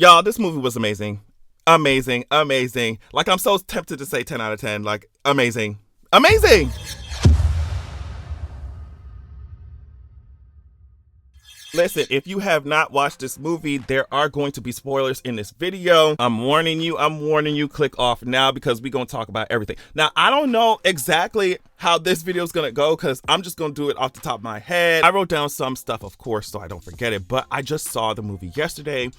Y'all, this movie was amazing. Amazing. Amazing. Like, I'm so tempted to say 10 out of 10. Like, amazing. Amazing. Listen, if you have not watched this movie, there are going to be spoilers in this video. I'm warning you. I'm warning you. Click off now because we're going to talk about everything. Now, I don't know exactly how this video is going to go because I'm just going to do it off the top of my head. I wrote down some stuff, of course, so I don't forget it, but I just saw the movie yesterday.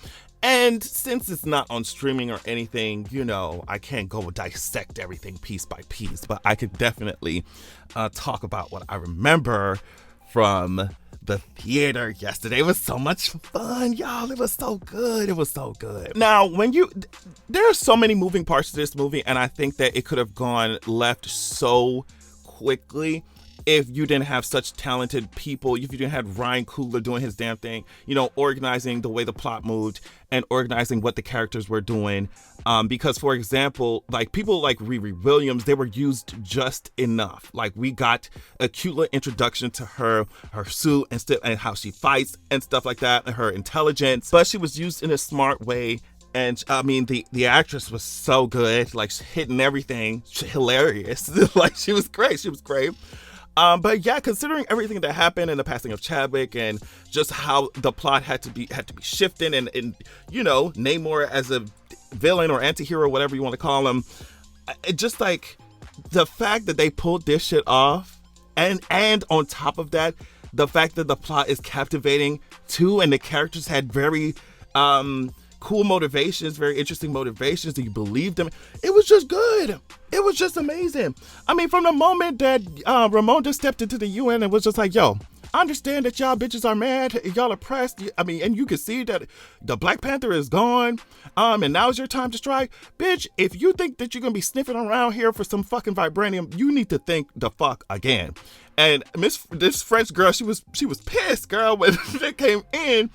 And since it's not on streaming or anything, you know, I can't go dissect everything piece by piece, but I could definitely talk about what I remember from the theater yesterday. It was so much fun, y'all. It was so good. It was so good. Now, there are so many moving parts to this movie, and I think that it could have gone left so quickly if you didn't have such talented people, if you didn't have Ryan Coogler doing his damn thing, you know, organizing the way the plot moved and organizing what the characters were doing. Because, for example, like people like Riri Williams, they were used just enough. Like we got a cute little introduction to her suit and how she fights and stuff like that, and her intelligence. But she was used in a smart way. And I mean, the actress was so good, like hitting everything, hilarious. Like she was great. She was great. But yeah, considering everything that happened and the passing of Chadwick and just how the plot had to be shifted and you know, Namor as a villain or anti-hero, whatever you want to call him, it just like the fact that they pulled this shit off and on top of that, the fact that the plot is captivating too and the characters had very cool motivations, very interesting motivations, and you believed them. It was just good. It was just amazing. I mean, from the moment that Ramon just stepped into the UN and was just like, yo, I understand that y'all bitches are mad, y'all are pressed. I mean, and you can see that the Black Panther is gone, and now's your time to strike. Bitch, if you think that you're gonna be sniffing around here for some fucking vibranium, you need to think the fuck again. And this French girl, she was pissed, girl, when they came in.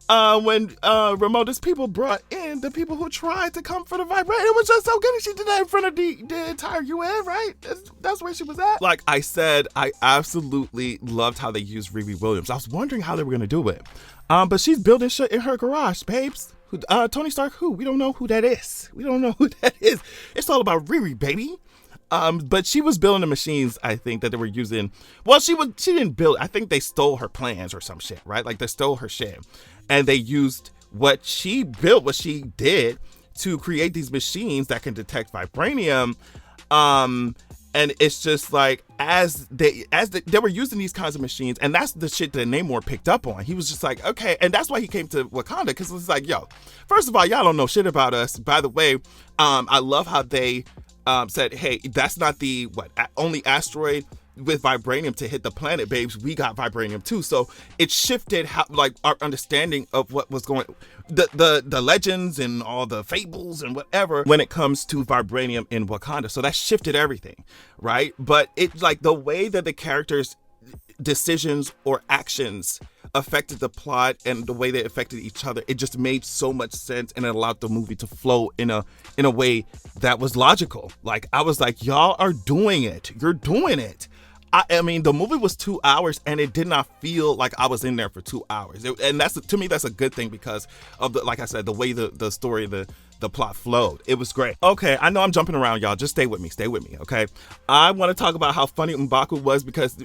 When Ramona's people brought in the people who tried to come for the vibranium. It was just so good, and she did that in front of the entire UN, right? That's where she was at. Like I said, I absolutely loved how they used Riri Williams. I was wondering how they were gonna do it, but she's building shit in her garage, babes. Tony Stark, who? We don't know who that is. We don't know who that is. It's all about Riri, baby. But she was building the machines, I think, that they were using. Well, she didn't build. I think they stole her plans or some shit, right? Like they stole her shit. And they used what she built, what she did to create these machines that can detect vibranium. And it's just like, as they were using these kinds of machines, and that's the shit that Namor picked up on. He was just like, okay, and that's why he came to Wakanda, because it's like, yo, first of all, y'all don't know shit about us. By the way, I love how they said, hey, that's not the only asteroid with vibranium to hit the planet, babes. We got vibranium too. So it shifted how, like, our understanding of what was going, the legends and all the fables and whatever when it comes to vibranium in Wakanda. So that shifted everything, right? But it's like the way that the characters' decisions or actions affected the plot and the way they affected each other, it just made so much sense, and it allowed the movie to flow in a way that was logical. Like I was like, y'all are doing it. You're doing it. I mean, the movie was 2 hours, and it did not feel like I was in there for 2 hours. And that's, to me, that's a good thing because of the, like I said, the way the story, the plot flowed. It was great. Okay, I know I'm jumping around, y'all. Just stay with me. Stay with me, okay? I want to talk about how funny M'Baku was because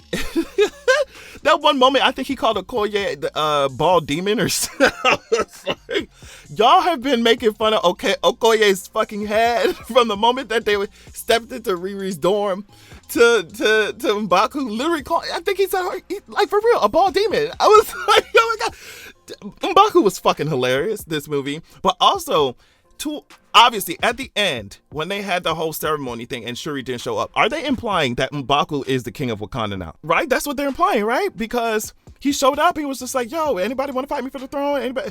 that one moment, I think he called Okoye the bald demon or something. Y'all have been making fun of Okoye's fucking head from the moment that they stepped into Riri's dorm to M'Baku literally called, I think he said, like, for real, a bald demon. I was like, oh my God. M'Baku was fucking hilarious, this movie. But also, obviously, at the end, when they had the whole ceremony thing and Shuri didn't show up, are they implying that M'Baku is the king of Wakanda now? Right? That's what they're implying, right? Because he showed up, he was just like, yo, anybody want to fight me for the throne? Anybody?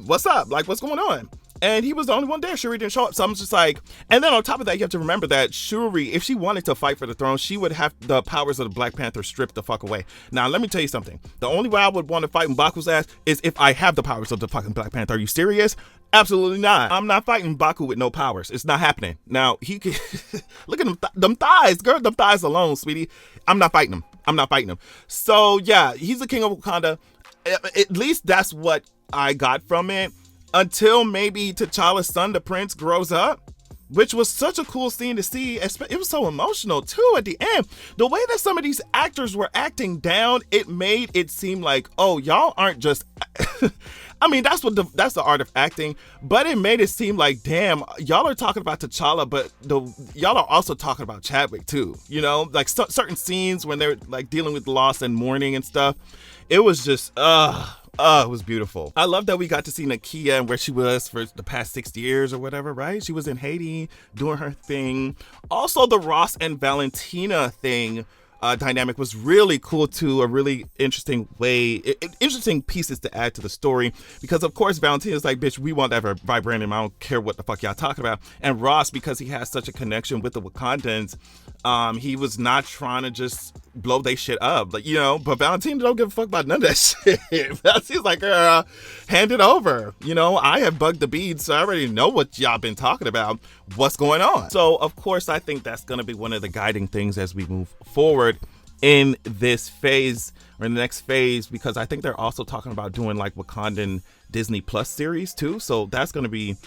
What's up? Like, what's going on? And he was the only one there. Shuri didn't show up. So I'm just like, and then on top of that, you have to remember that Shuri, if she wanted to fight for the throne, she would have the powers of the Black Panther stripped the fuck away. Now, let me tell you something. The only way I would want to fight M'Baku's ass is if I have the powers of the fucking Black Panther. Are you serious? Absolutely not. I'm not fighting M'Baku with no powers. It's not happening. Now, he could, look at them thighs, girl, them thighs alone, sweetie. I'm not fighting him. I'm not fighting him. So, yeah, he's the king of Wakanda. At least that's what I got from it. until maybe T'Challa's son, the prince, grows up, which was such a cool scene to see. It was so emotional too at the end. The way that some of these actors were acting down, it made it seem like, oh, y'all aren't just I mean, that's the art of acting, but it made it seem like, damn, y'all are talking about T'Challa, but y'all are also talking about Chadwick too. You know, like certain scenes when they're like dealing with loss and mourning and stuff. It was just, it was beautiful. I love that we got to see Nakia and where she was for the past 6 years or whatever, right? She was in Haiti doing her thing. Also, the Ross and Valentina thing dynamic was really cool too. A really interesting interesting pieces to add to the story, because of course Valentina's like, bitch, we want that vibranium. I don't care what the fuck y'all talking about. And Ross, because he has such a connection with the Wakandans, he was not trying to just blow they shit up, like, you know. But Valentina don't give a fuck about none of that shit. Valentina's like, girl, hand it over. You know, I have bugged the beads, so I already know what y'all been talking about. What's going on? So of course I think that's gonna be one of the guiding things as we move forward in this phase, or in the next phase, because I think they're also talking about doing like Wakandan Disney Plus series too. So that's gonna be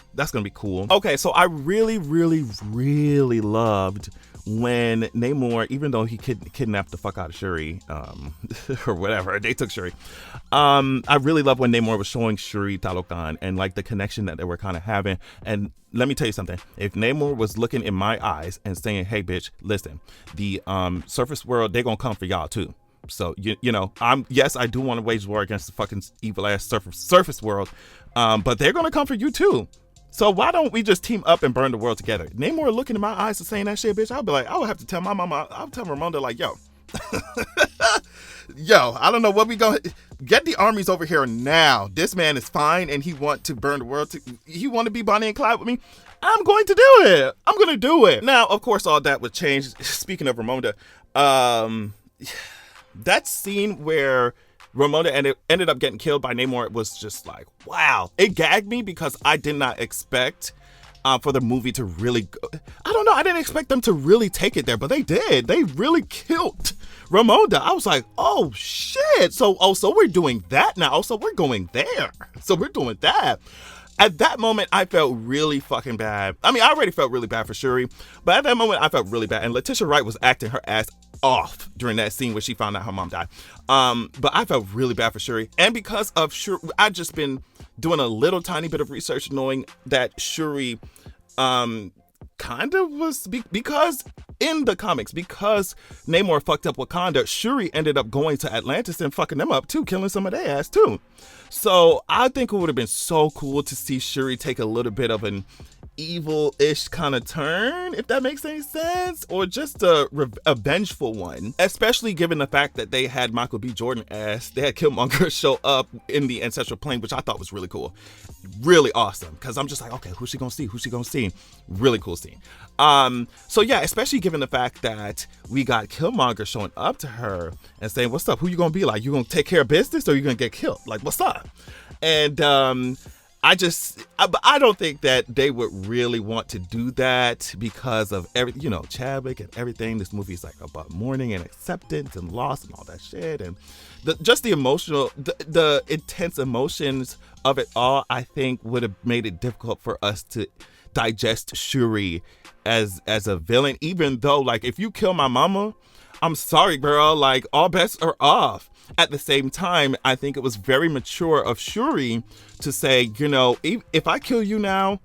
cool. Okay, so I really loved when Namor, even though he kidnapped the fuck out of Shuri, or whatever, they took Shuri. I really love when Namor was showing Shuri Talokan and like the connection that they were kind of having. And let me tell you something. If Namor was looking in my eyes and saying, hey bitch, listen, the surface world, they're gonna come for y'all too. So you know, yes, I do want to wage war against the fucking evil ass surface world, but they're gonna come for you too. So why don't we just team up and burn the world together? Namor looking in my eyes and saying that shit, bitch, I'll be like, I would have to tell my mama, I'll tell Ramonda like, yo, yo, I don't know what we gonna get the armies over here now. This man is fine and he want to burn the world. He want to be Bonnie and Clyde with me. I'm going to do it. I'm going to do it. Now, of course, all that would change. Speaking of Ramonda, that scene where Ramonda ended up getting killed by Namor was just like, wow. It gagged me because I did not expect for the movie to really go. I don't know. I didn't expect them to really take it there, but they did. They really killed Ramonda. I was like, oh shit. So we're doing that now. So we're going there. So we're doing that. At that moment, I felt really fucking bad. I mean, I already felt really bad for Shuri, but at that moment, I felt really bad. And Letitia Wright was acting her ass off during that scene where she found out her mom died. But I felt really bad for Shuri. And because of Shuri, I've just been doing a little tiny bit of research knowing that Shuri kind of was, because in the comics, because Namor fucked up Wakanda, Shuri ended up going to Atlantis and fucking them up too, killing some of their ass too. So I think it would have been so cool to see Shuri take a little bit of an evil-ish kind of turn, if that makes any sense, or just a vengeful one, especially given the fact that they had Michael B. Jordan as, they had Killmonger show up in the ancestral plane, which I thought was really cool, really awesome, because I'm just like, okay, who's she gonna see? Really cool scene. So yeah, especially given the fact that we got Killmonger showing up to her and saying, what's up, who you gonna be? Like, you gonna take care of business or you gonna get killed? Like, what's up? And I don't think that they would really want to do that because of everything, you know, Chadwick and everything. This movie is like about mourning and acceptance and loss and all that shit. And just the emotional, the intense emotions of it all, I think would have made it difficult for us to digest Shuri as a villain, even though, like, if you kill my mama, I'm sorry, girl, like, all bets are off. At the same time, I think it was very mature of Shuri to say, you know, if I kill you now,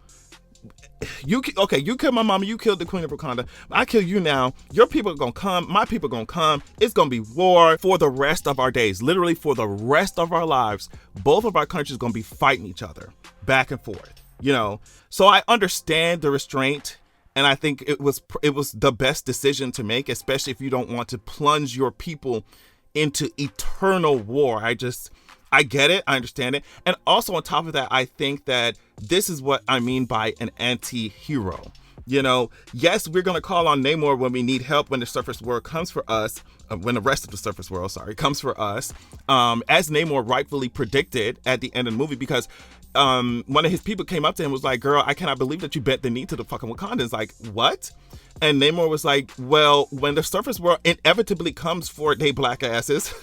you killed my mama, you killed the Queen of Wakanda, I kill you now, your people are gonna come, my people are gonna come, it's gonna be war for the rest of our days, literally for the rest of our lives. Both of our countries gonna be fighting each other back and forth, you know. So I understand the restraint, and I think it was the best decision to make, especially if you don't want to plunge your people into eternal war. I get it. I understand it. And also on top of that, I think that this is what I mean by an anti-hero. You know, yes, we're going to call on Namor when we need help, when the surface world comes for us, when the rest of the surface world, comes for us, as Namor rightfully predicted at the end of the movie, because one of his people came up to him and was like, girl, I cannot believe that you bet the knee to the fucking Wakandans. Like, what? And Namor was like, well, when the surface world inevitably comes for they black asses,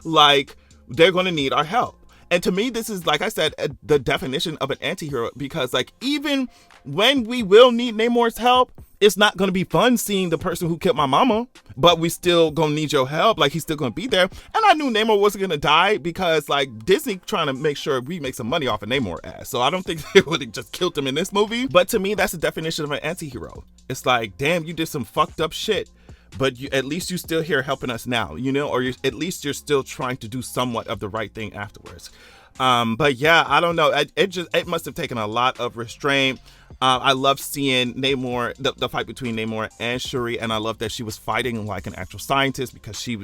like, they're going to need our help. And to me, this is, like I said, the definition of an anti-hero, because like even when we will need Namor's help, it's not going to be fun seeing the person who killed my mama, but we still going to need your help. Like, he's still going to be there. And I knew Namor wasn't going to die because like Disney trying to make sure we make some money off of Namor ass. So I don't think they would have just killed him in this movie. But to me, that's the definition of an anti-hero. It's like, damn, you did some fucked up shit, but at least you still here helping us now, you know, or at least you're still trying to do somewhat of the right thing afterwards. But yeah, I don't know. It must have taken a lot of restraint. I love seeing Namor, the fight between Namor and Shuri, and I love that she was fighting like an actual scientist, because she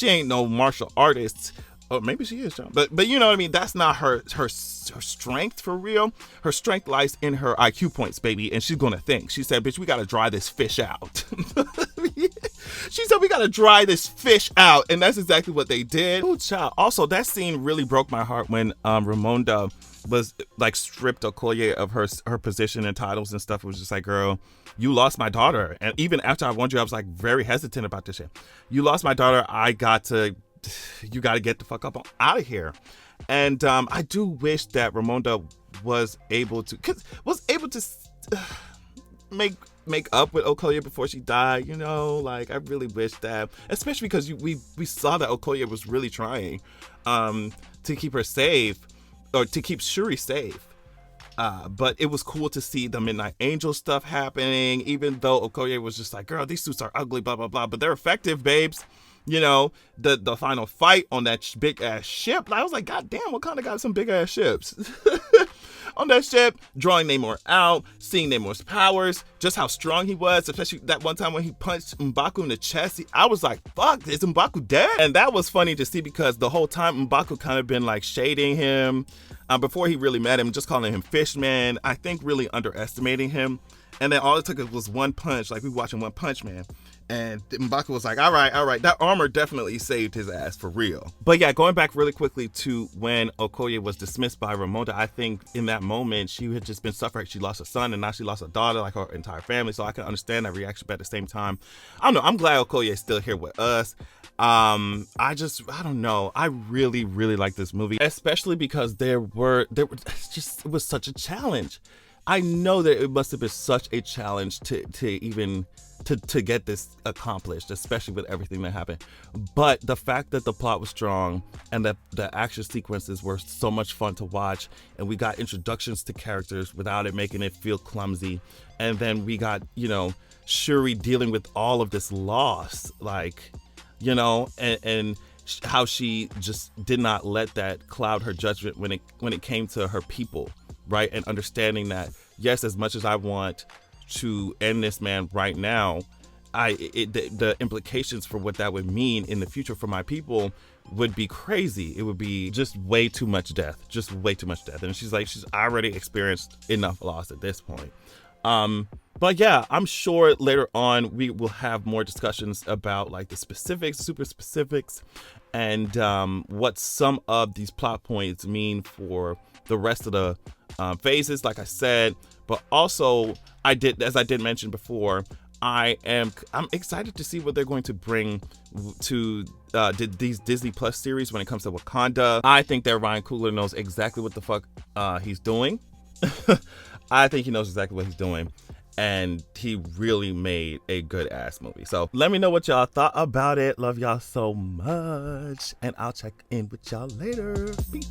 ain't no martial artist. Or maybe she is, but you know what I mean? That's not her strength for real. Her strength lies in her IQ points, baby, and she's gonna think. She said, bitch, we gotta dry this fish out. She said, we gotta dry this fish out, and that's exactly what they did. Oh, child. Also, that scene really broke my heart when Ramonda was like stripped Okoye of her position and titles and stuff. It was just like, girl, you lost my daughter. And even after I warned you, I was like very hesitant about this shit. You lost my daughter. You got to get the fuck up out of here. And I do wish that Ramonda was able to make up with Okoye before she died, you know. Like, I really wish that, especially because we saw that Okoye was really trying to keep her safe, or to keep Shuri safe. But it was cool to see the Midnight Angel stuff happening, even though Okoye was just like, girl, these suits are ugly, blah, blah, blah, but they're effective, babes. You know, the final fight on that big ass ship, I was like, god damn, Wakanda got some big ass ships. On that ship, drawing Namor out, seeing Namor's powers, just how strong he was, especially that one time when he punched M'Baku in the chest. I was like, fuck, is M'Baku dead? And that was funny to see, because the whole time M'Baku kind of been like shading him before he really met him, just calling him Fishman, I think really underestimating him. And then all it took was one punch, like we watching One Punch Man. And M'Baku was like, all right. That armor definitely saved his ass for real. But yeah, going back really quickly to when Okoye was dismissed by Ramonda, I think in that moment, she had just been suffering. She lost a son, and now she lost a daughter, like her entire family. So I can understand that reaction, but at the same time, I don't know. I'm glad Okoye is still here with us. I don't know. I really, really like this movie, especially because it was such a challenge. I know that it must have been such a challenge to get this accomplished, especially with everything that happened. But the fact that the plot was strong and that the action sequences were so much fun to watch, and we got introductions to characters without it making it feel clumsy, and then we got, you know, Shuri dealing with all of this loss, like, you know, and how she just did not let that cloud her judgment when it came to her people, right? And understanding that, yes, as much as I want to end this man right now, the implications for what that would mean in the future for my people would be crazy. It would be just way too much death, And she's like, she's already experienced enough loss at this point. But yeah, I'm sure later on we will have more discussions about like the specifics, super specifics, and what some of these plot points mean for the rest of the phases, like I said. But also, as I did mention before, I'm excited to see what they're going to bring to these Disney Plus series when it comes to Wakanda. I think that Ryan Coogler knows exactly what the fuck he's doing. I think he knows exactly what he's doing, and he really made a good ass movie. So let me know what y'all thought about it. Love y'all so much, and I'll check in with y'all later. Peace.